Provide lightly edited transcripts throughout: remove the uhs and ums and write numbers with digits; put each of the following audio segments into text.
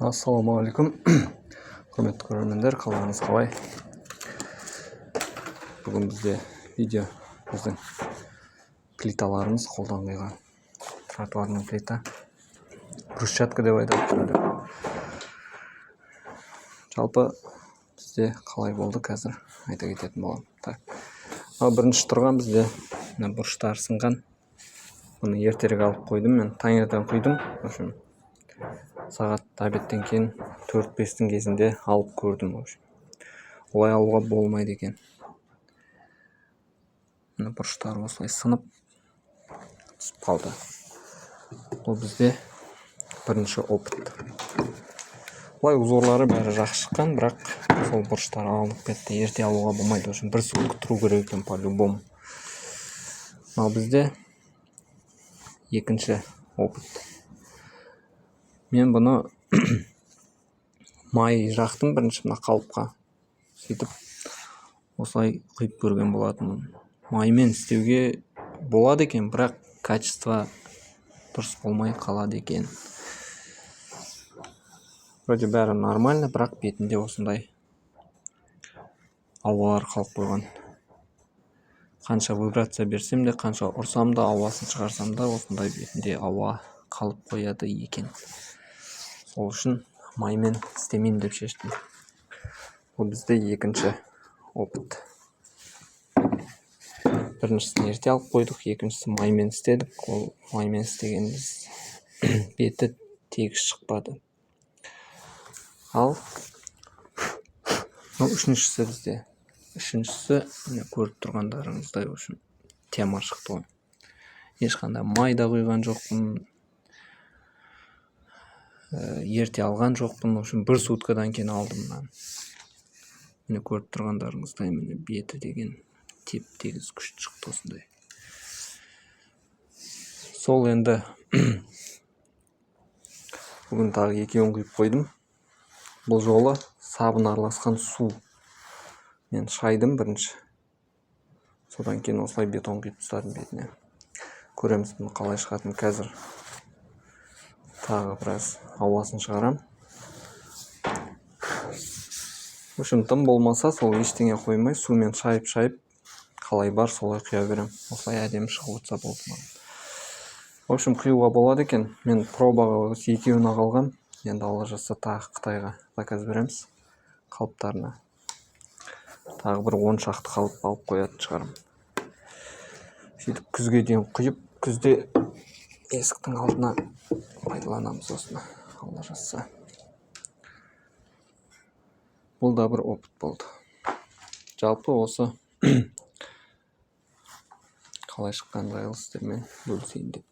Ассалаумағалейкум, құрметті көрермендер, қалдарыңыз қалай? Бүгін бізде видео біздің плиталарымыз, қолдан құйған тротуарный плита, брусчатка деп айтады. Жалпы бізде қалай болды қазір айта кететін боламын. Бірінші тұрған бізде бұрыштар сынған. Оны ертерек алып қойдым, мен таңертең құйдым. Сағат обедтен кейін 4-5-тің кезінде алып көрдім. Олай алуға болмайды екен. Бұрыштар осылай сынып түсіп қалды. Бұл бізде бірінші опыт. Олай узорлары бәрі жақсы шыққан, бірақ сол бұрыштар алынып кетті. Ерте алуға болмайды. Бір сутка тұру керек екен по-любому. Ал бізде екінші опыт. Мен бұны май жақтым бірінші мына қалыпқа. Сөйтіп осылай құйып көрген болатынмын. Маймен істеуге болады екен, бірақ качество дұрыс болмай қалады екен. Вроде бәрі нормально, бірақ бетінде осындай ауалар қалып қойған. Қанша вибрация берсем де, қанша ұрсам да, ауасын шығарсам да, осындай бетінде ауа қалып қояды екен. Сол үшін маймен істемеймін деп шештім. Бұл бізде екінші опыт. Біріншісін ерте алып қойдық, екіншісі маймен істедік. Ол маймен істегеніміз беті тегіс шықпады. Ал үшіншісі бізде. Үшіншісі көріп тұрғандарыңыздай үшін тема шықты ғой. Ешқандай майда құйған жоқпын. Ерте алған жоқпын. Бір суткадан кейін алдым. Міне көріп тұрғандарыңыздай, міне беті деген теп-тегіс күшті шықты осындай. Сол енді бүгін тағы екеуін құйып қойдым. Бұл жолы сабын араласқан су. Мен шайдым бірінші. Содан кейін осылай бетон құйып тастадым бетіне. Көреміз бұны қалай шығатын. Қазір тағы біраз ауасын шығарам. Тым болмаса, сол ештеңе қоймай, сумен шайып, қалай бар, солай құя берем. Осылай әдемі шығып отырса болды. Құюға болады екен. Мен пробаға екеуін алғам. Енді алла жазса тағы Қытайға заказ береміз. Қалыптарына. Тағы бір 10 шақты қалып алып қоятын шығарым. Сөйтіп күзге дейін құйып, күзде есіктің алдына пайдаланамыз осыны, алла жазса. Бұл да бір опыт болды. Жалпы осы қалай шыққан жайлы сіздермен бөлісейін деп.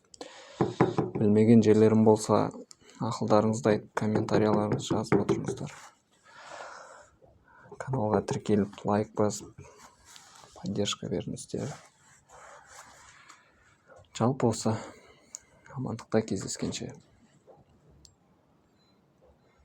Білмеген жерлерім болса, ақылдарыңызды айтып, комментарияларыңызды жазып отырыңыздар. Каналға тіркеліп, лайк басып, поддержка беріңіздер. Жалпы осы амандықта кездескенше.